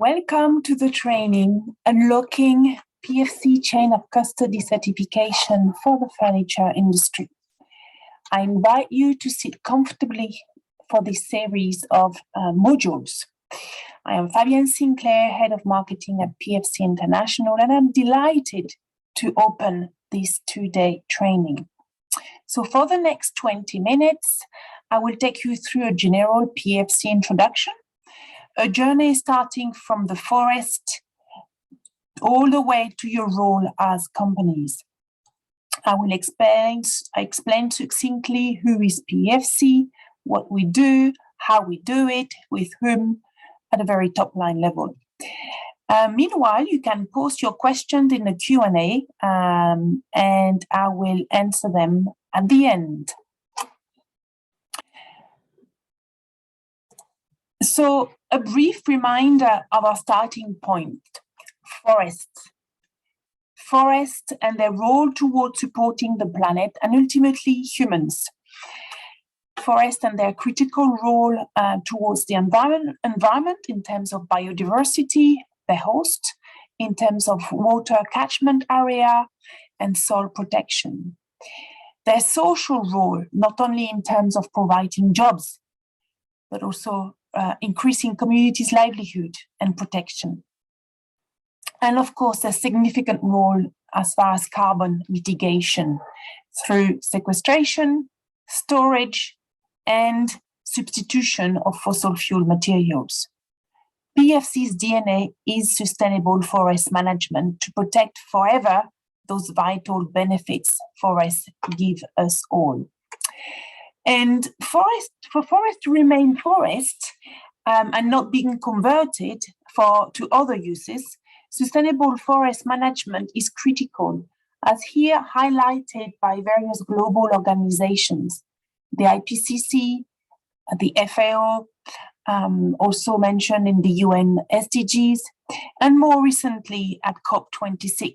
Welcome to the training Unlocking PEFC Chain of Custody Certification for the Furniture Industry. I invite you to sit comfortably for this series of modules. I am Fabienne Sinclair, Head of Marketing at PEFC International, and I'm delighted to open this two-day training. So for the next 20 minutes, I will take you through a general PEFC introduction, a journey starting from the forest all the way to your role as companies. I will explain succinctly who is PEFC, what we do, how we do it, with whom, at a very top line level. Meanwhile, you can post your questions in the Q&A and I will answer them at the end. So a brief reminder of our starting point: forests. Forests and their role towards supporting the planet and ultimately humans. Forests and their critical role towards the environment in terms of biodiversity, the host, in terms of water catchment area and soil protection. Their social role, not only in terms of providing jobs, but also increasing communities' livelihood and protection. And of course, a significant role as far as carbon mitigation through sequestration, storage, and substitution of fossil fuel materials. PEFC's DNA is sustainable forest management to protect forever those vital benefits forests give us all. And for forests to remain forests and not being converted to other uses, sustainable forest management is critical, as here highlighted by various global organizations, the IPCC, the FAO, also mentioned in the UN SDGs, and more recently at COP26.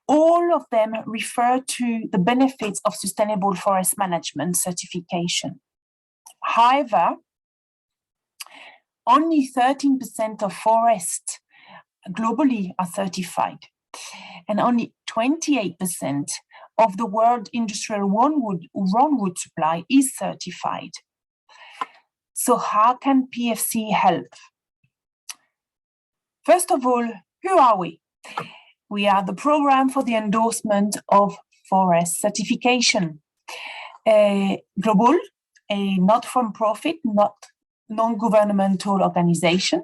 All of them refer to the benefits of sustainable forest management certification. However, only 13% of forests globally are certified, and only 28% of the world industrial raw wood supply is certified. So how can PEFC help? First of all, who are we? We are the program for the endorsement of forest certification. Global, a not-for-profit, non-governmental organization.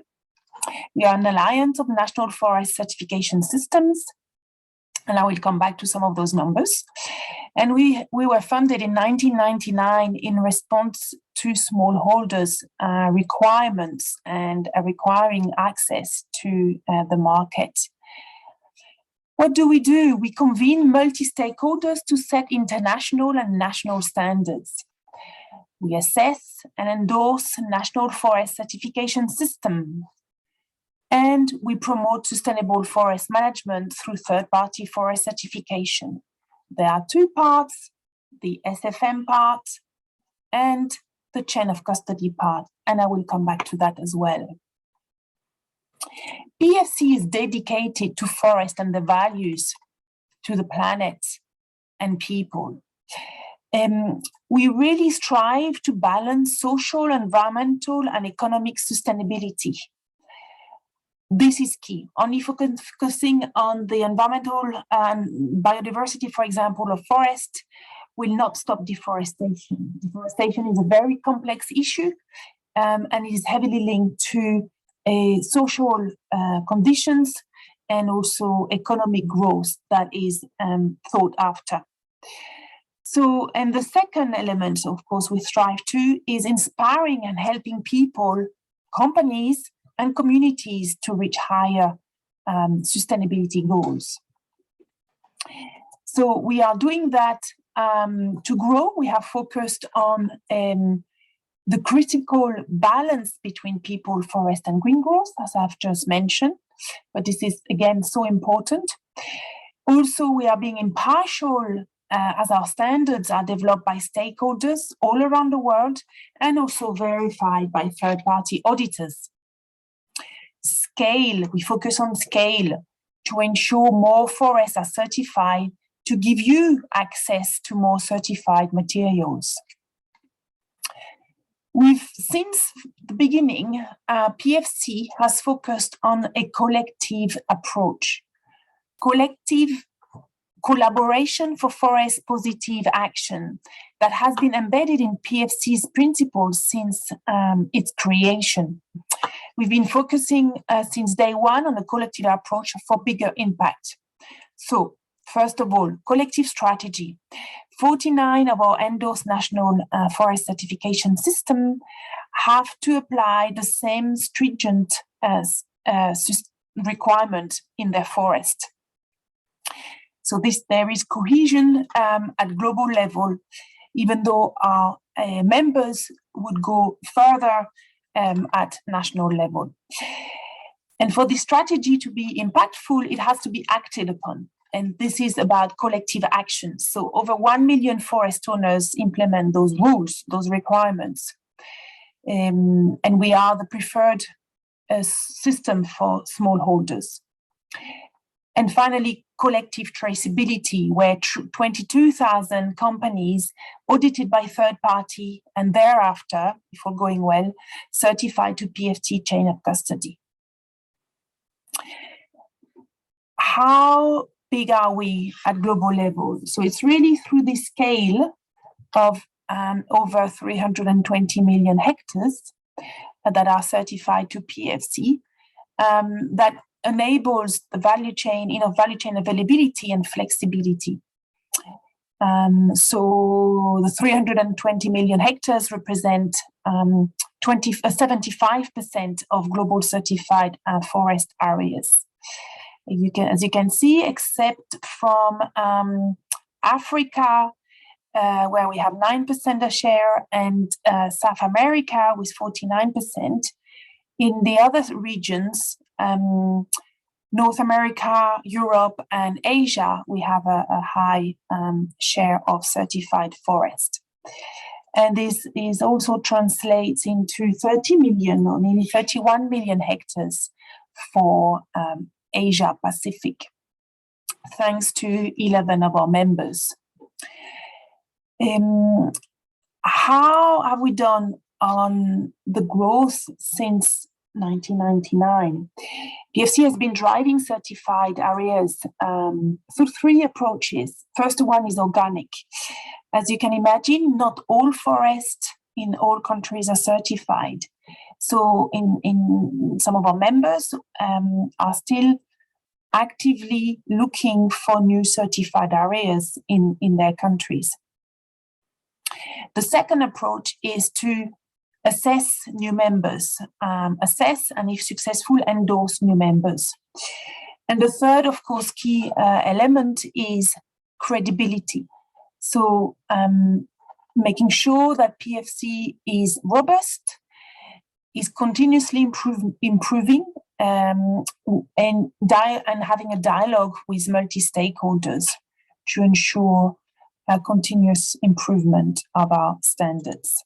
We are an alliance of national forest certification systems, and I will come back to some of those numbers. And we were funded in 1999 in response to smallholders' requirements and requiring access to the market. What do? We convene multi-stakeholders to set international and national standards. We assess and endorse national forest certification system. And we promote sustainable forest management through third-party forest certification. There are two parts, the SFM part and the chain of custody part, and I will come back to that as well. PEFC is dedicated to forest and the values to the planet and people. We really strive to balance social, environmental, and economic sustainability. This is key. Only focusing on the environmental and biodiversity, for example, of forest, will not stop deforestation. Deforestation is a very complex issue and is heavily linked to social conditions and also economic growth that is thought after. So, and the second element, of course, we strive to is inspiring and helping people, companies, and communities to reach higher sustainability goals. So we are doing that to grow. We have focused on the critical balance between people, forest, and green growth, as I've just mentioned, but this is, again, so important. Also, we are being impartial as our standards are developed by stakeholders all around the world and also verified by third-party auditors. scale, we focus on scale to ensure more forests are certified, to give you access to more certified materials. Since the beginning, PEFC has focused on a collective approach, collective collaboration for forest positive action that has been embedded in PEFC's principles since its creation. We've been focusing since day one on a collective approach for bigger impact. So, first of all, collective strategy. 49 of our endorsed national forest certification system have to apply the same stringent requirement in their forest. So there is cohesion at global level, even though our members would go further at national level. And for this strategy to be impactful, it has to be acted upon. And this is about collective action. So over 1 million forest owners implement those rules, those requirements. And we are the preferred system for smallholders. And finally, collective traceability, where 22,000 companies audited by third party and thereafter, if all going well, certified to PEFC chain of custody. How big are we at global level? So it's really through the scale of over 320 million hectares that are certified to PEFC that enables the value chain, value chain availability and flexibility. So the 320 million hectares represent 75% of global certified forest areas. As you can see, except from Africa, where we have 9% of share, and South America with 49%. In the other regions, North America, Europe, and Asia, we have a high share of certified forest. And this is also translates into 30 million or nearly 31 million hectares for Asia Pacific, thanks to 11 of our members. How have we done on the growth since 1999? PEFC has been driving certified areas through three approaches. First one is organic. As you can imagine, not all forests in all countries are certified. So in some of our members are still actively looking for new certified areas in their countries. The second approach is to assess new members, assess and if successful, endorse new members. And the third, of course, key element is credibility. So making sure that PEFC is robust, is continuously improving, and having a dialogue with multi-stakeholders to ensure a continuous improvement of our standards.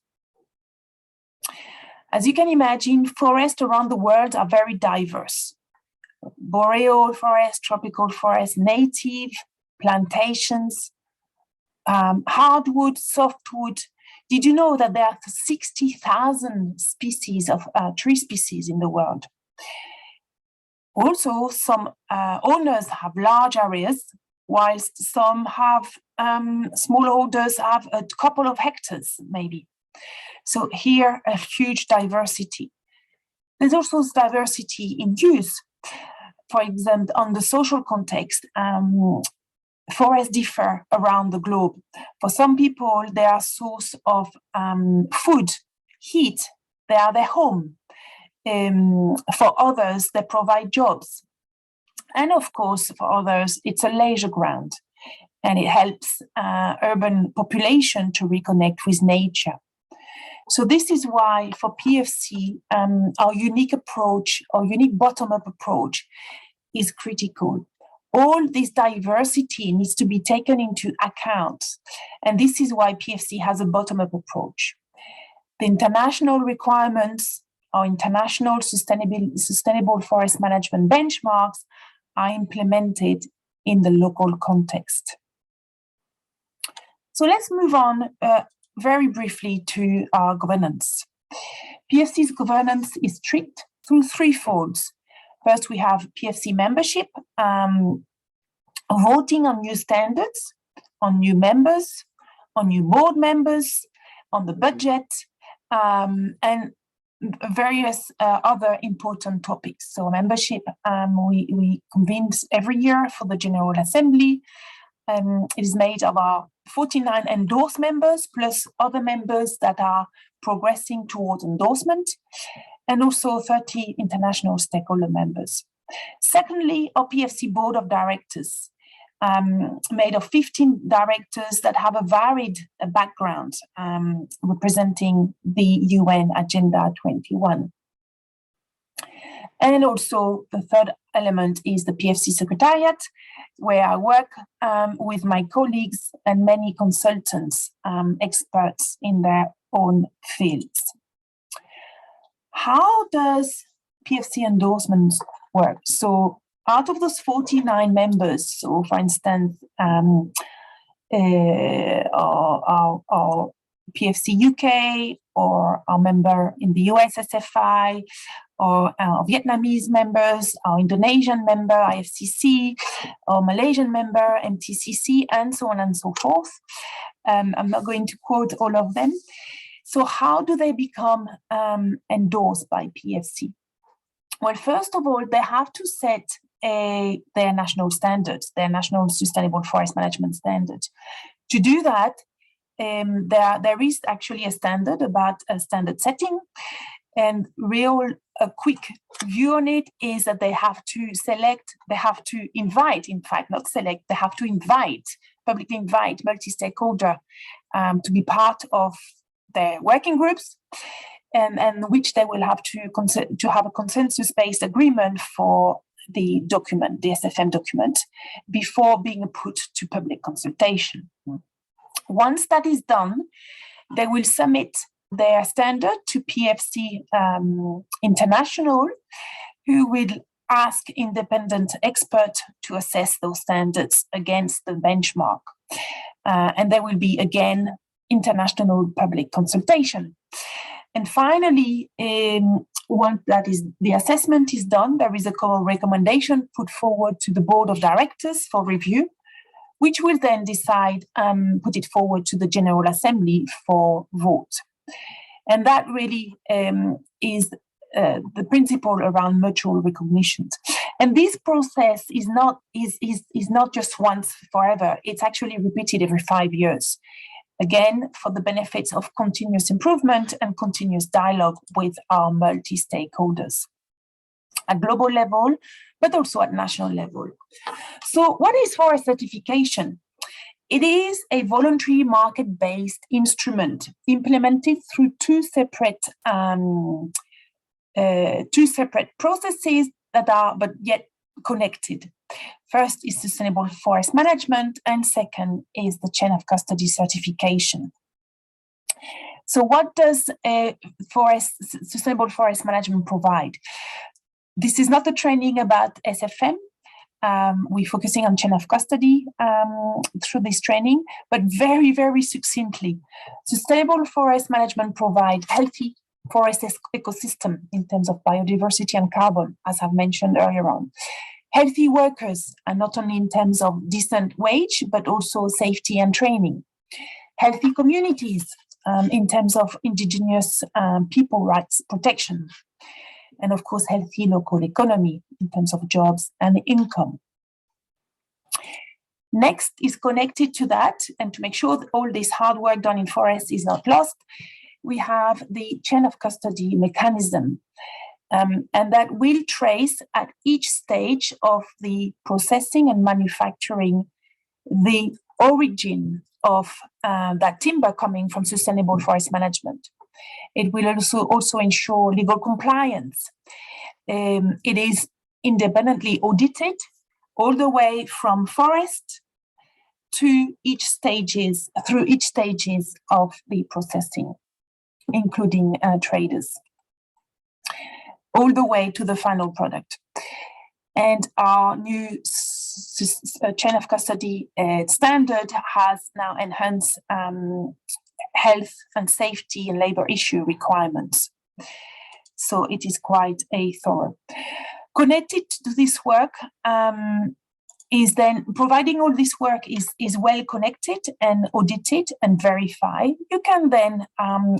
As you can imagine, forests around the world are very diverse. Boreal forests, tropical forests, native, plantations, hardwood, softwood. Did you know that there are 60,000 species of tree species in the world? Also, some owners have large areas, whilst some have smallholders have a couple of hectares, maybe. So here, a huge diversity. There's also diversity in use. For example, on the social context, forests differ around the globe. For some people, they are a source of food, heat, they are their home. For others, they provide jobs. And of course, for others, it's a leisure ground, and it helps urban population to reconnect with nature. So this is why for PEFC, our unique approach, our unique bottom-up approach is critical. All this diversity needs to be taken into account. And this is why PEFC has a bottom-up approach. The international requirements our international sustainable forest management benchmarks are implemented in the local context. So let's move on very briefly to our governance. PEFC's governance is strict through three folds. First, we have PEFC membership, voting on new standards, on new members, on new board members, on the budget, and various other important topics. So membership, we convene every year for the General Assembly. It is made of our 49 endorsed members, plus other members that are progressing towards endorsement, and also 30 international stakeholder members. Secondly, our PEFC board of directors, made of 15 directors that have a varied background, representing the UN Agenda 21. And also the third element is the PEFC Secretariat, where I work with my colleagues and many consultants, experts in their own fields. How does PEFC endorsements work? So out of those 49 members, so for instance, our PEFC UK, or our member in the US SFI, or our Vietnamese members, our Indonesian member, IFCC, our Malaysian member, MTCC, and so on and so forth. I'm not going to quote all of them. So how do they become endorsed by PEFC? Well, first of all, they have to set their national standards, their national sustainable forest management standard. To do that, there is actually a standard about a standard setting, and a quick view on it is that they have to invite, in fact, not select, they have to publicly invite multi-stakeholder to be part of their working groups, and which they will have to have a consensus-based agreement for the document, the SFM document, before being put to public consultation. Once that is done, they will submit their standard to PEFC International, who will ask independent experts to assess those standards against the benchmark. And there will be, again, international public consultation. And finally, once the assessment is done, there is a common recommendation put forward to the board of directors for review, which will then decide, put it forward to the General Assembly for vote. And that really is the principle around mutual recognition. And this process is not just once forever. It's actually repeated every 5 years. Again, for the benefits of continuous improvement and continuous dialogue with our multi-stakeholders at global level, but also at national level. So what is forest certification? It is a voluntary market-based instrument implemented through two separate processes that are but yet connected. First is sustainable forest management, and second is the chain of custody certification. So what does sustainable forest management provide? This is not a training about SFM. We're focusing on chain of custody through this training, but very, very succinctly. Sustainable forest management provides healthy forest ecosystem in terms of biodiversity and carbon, as I've mentioned earlier on. Healthy workers, and not only in terms of decent wage, but also safety and training. Healthy communities in terms of indigenous people rights protection. And of course, healthy local economy in terms of jobs and income. Next is connected to that, and to make sure that all this hard work done in forests is not lost, we have the chain of custody mechanism. And that will trace at each stage of the processing and manufacturing the origin of that timber coming from sustainable forest management. It will also ensure legal compliance. It is independently audited all the way from forest to through each stages of the processing, including traders. all the way to the final product. And our new chain of custody standard has now enhanced health and safety and labor issue requirements. So it is quite a thorough. Connected to this work is then providing all this work is well connected and audited and verified. You can then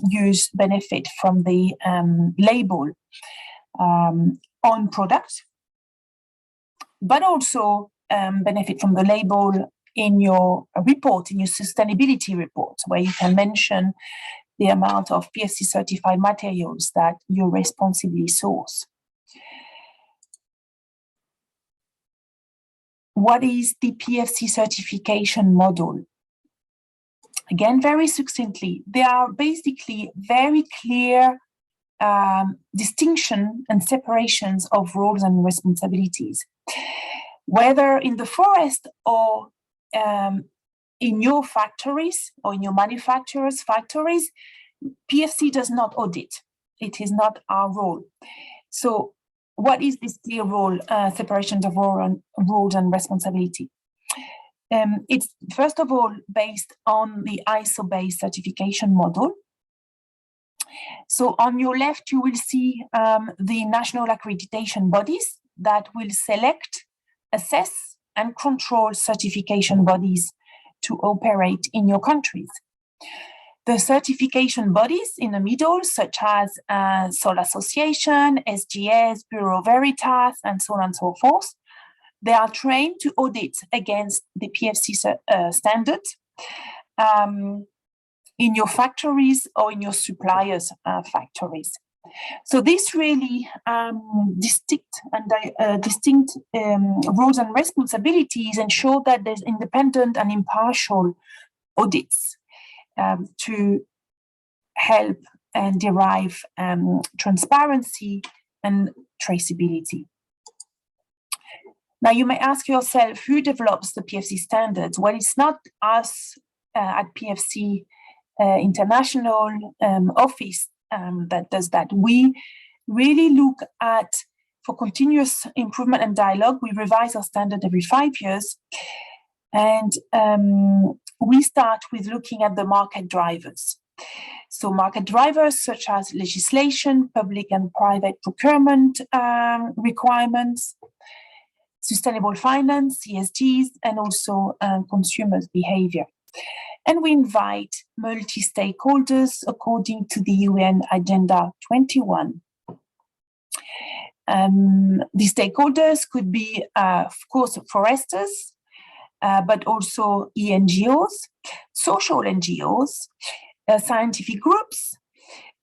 use benefit from the label on product, but also benefit from the label in your report, in your sustainability report, where you can mention the amount of PEFC certified materials that you responsibly source. What is the PEFC certification model? Again, very succinctly, there are basically very clear distinction and separations of roles and responsibilities. Whether in the forest or in your factories or in your manufacturers' factories, PEFC does not audit. It is not our role. So what is this clear role, separations of roles and responsibility? It's first of all based on the ISO-based certification model. So on your left, you will see the national accreditation bodies that will select, assess, and control certification bodies to operate in your countries. The certification bodies in the middle, such as Sol Association, SGS, Bureau Veritas, and so on and so forth, they are trained to audit against the PEFC standards in your factories or in your suppliers' factories. So this really distinct roles and responsibilities ensure that there's independent and impartial audits to help and derive transparency and traceability. Now, you may ask yourself, who develops the PEFC standards? Well, it's not us at PEFC International Office that does that. We really look at, for continuous improvement and dialogue, we revise our standard every 5 years. And we start with looking at the market drivers. So market drivers such as legislation, public and private procurement requirements, sustainable finance, ESGs, and also consumers' behavior. And we invite multi-stakeholders according to the UN Agenda 21. The stakeholders could be, of course, foresters, but also NGOs, social NGOs, scientific groups,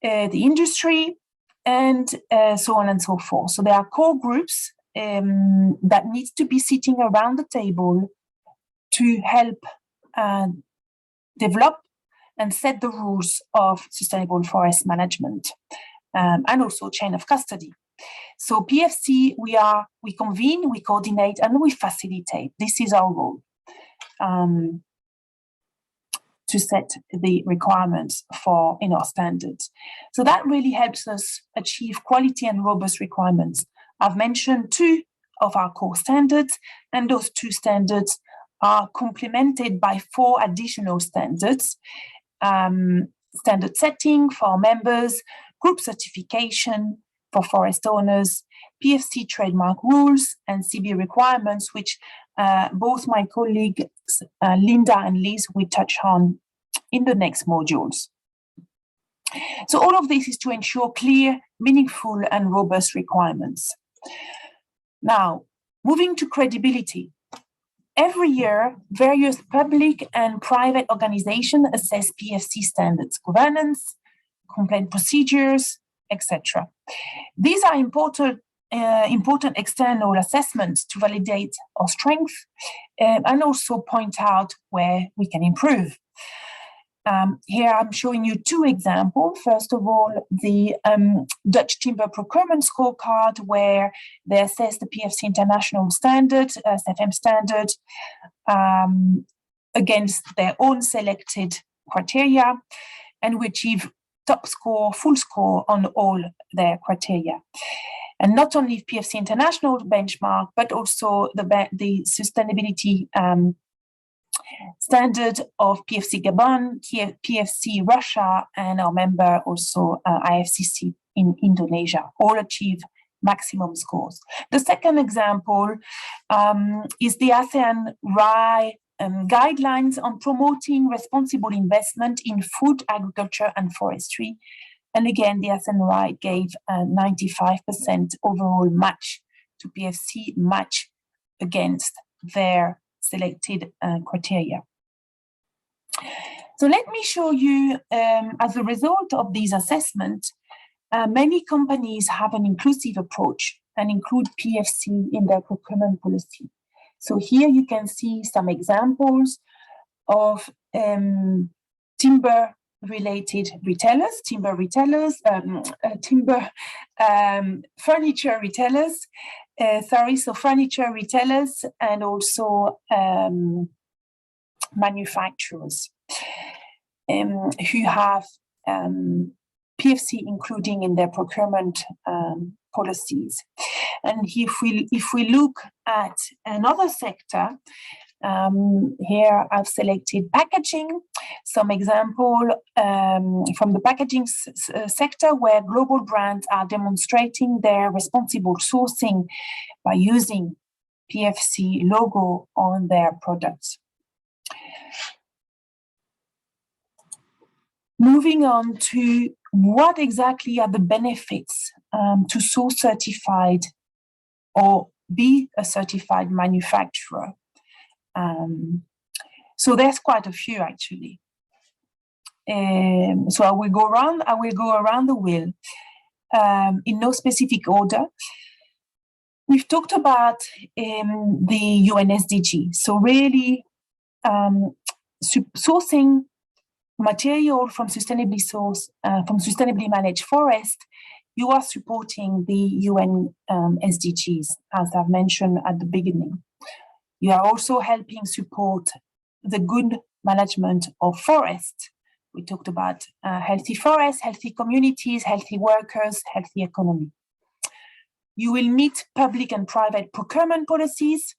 the industry, and so on and so forth. So there are core groups that needs to be sitting around the table to help develop and set the rules of sustainable forest management and also chain of custody. So PEFC, we convene, we coordinate, and we facilitate. This is our role to set the requirements for in our standards. So that really helps us achieve quality and robust requirements. I've mentioned 2 of our core standards, and those 2 standards are complemented by 4 additional standards. Standard setting for members, group certification for forest owners, PEFC trademark rules, and CB requirements, which both my colleagues, Linda and Liz, will touch on in the next modules. So all of this is to ensure clear, meaningful, and robust requirements. Now, moving to credibility. Every year, various public and private organizations assess PEFC standards, governance, complaint procedures, etc. These are important external assessments to validate our strength and also point out where we can improve. Here I'm showing you 2 examples. First of all, the Dutch Timber Procurement Scorecard, where they assess the PEFC International Standard, SFM standard, against their own selected criteria, and we achieve top score, full score on all their criteria. And not only PEFC International benchmark, but also the sustainability standard of PEFC Gabon, PEFC Russia, and our member also IFCC in Indonesia, all achieve maximum scores. The second example is the ASEAN RAI guidelines on promoting responsible investment in food, agriculture, and forestry. And again, the ASEAN RAI gave a 95% overall match to PEFC, match against their selected criteria. So let me show you, as a result of these assessments, many companies have an inclusive approach and include PEFC in their procurement policy. So here you can see some examples of timber-related retailers, furniture retailers, furniture retailers and also manufacturers who have PEFC including in their procurement policies. And if we look at another sector, here I've selected packaging, some example from the packaging sector where global brands are demonstrating their responsible sourcing by using PEFC logo on their products. Moving on to what exactly are the benefits to source certified or be a certified manufacturer. So there's quite a few actually. So I will go around the wheel in no specific order. We've talked about the UN SDG. So really sourcing material from sustainably sourced, from sustainably managed forest, you are supporting the UN SDGs, as I've mentioned at the beginning. You are also helping support the good management of forests. We talked about healthy forests, healthy communities, healthy workers, healthy economy. You will meet public and private procurement policies,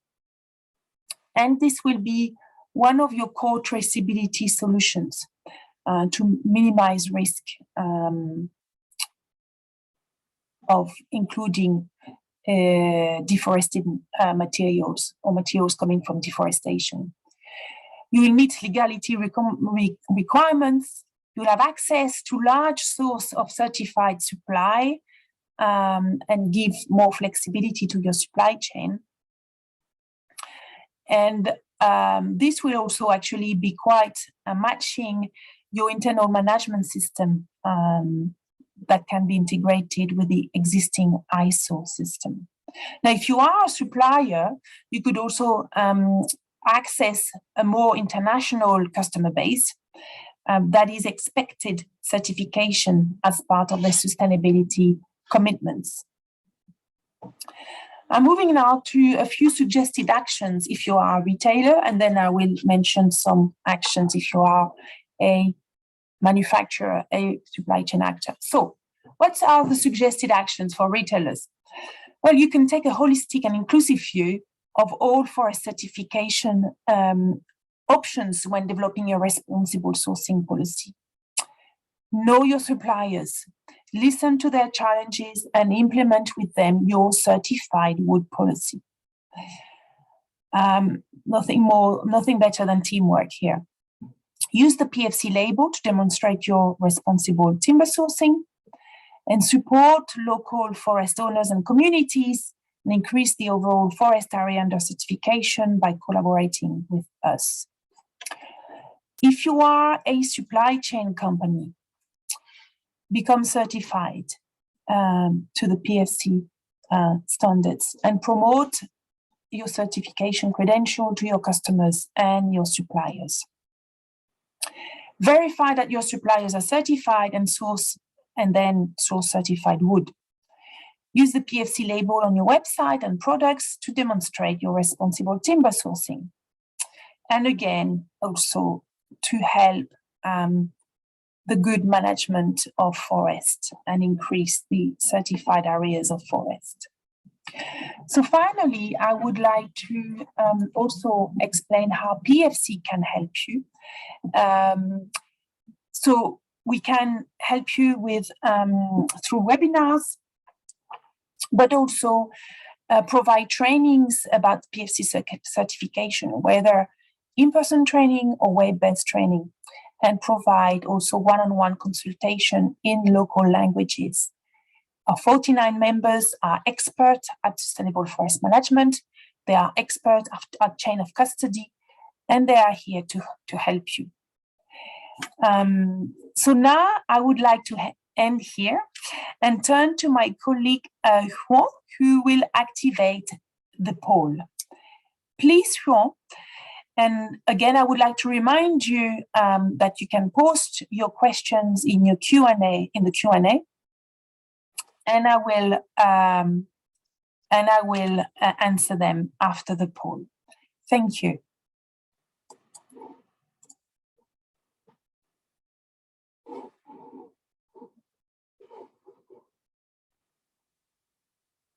and this will be one of your core traceability solutions to minimize risk of including deforested materials or materials coming from deforestation. You will meet legality requirements. You'll have access to large source of certified supply and give more flexibility to your supply chain. And this will also actually be quite matching your internal management system that can be integrated with the existing ISO system. Now, if you are a supplier, you could also access a more international customer base that is expected certification as part of their sustainability commitments. I'm moving now to a few suggested actions if you are a retailer, and then I will mention some actions if you are a manufacturer, a supply chain actor. So what are the suggested actions for retailers? Well, you can take a holistic and inclusive view of all forest certification options when developing a responsible sourcing policy. Know your suppliers, listen to their challenges and implement with them your certified wood policy. Nothing better than teamwork here. Use the PEFC label to demonstrate your responsible timber sourcing and support local forest owners and communities and increase the overall forest area under certification by collaborating with us. If you are a supply chain company, become certified to the PEFC standards and promote your certification credential to your customers and your suppliers. Verify that your suppliers are certified and then source certified wood. Use the PEFC label on your website and products to demonstrate your responsible timber sourcing. And again, also to help the good management of forest and increase the certified areas of forest. So finally, I would like to also explain how PEFC can help you. So we can help you with through webinars, but also provide trainings about PEFC certification, whether in-person training or web-based training, and provide also one-on-one consultation in local languages. Our 49 members are experts at sustainable forest management. They are experts at chain of custody, and they are here to help you. So now I would like to end here and turn to my colleague Huan, who will activate the poll. Please, Huan. And again, I would like to remind you that you can post your questions in your Q&A, and I will answer them after the poll. Thank you.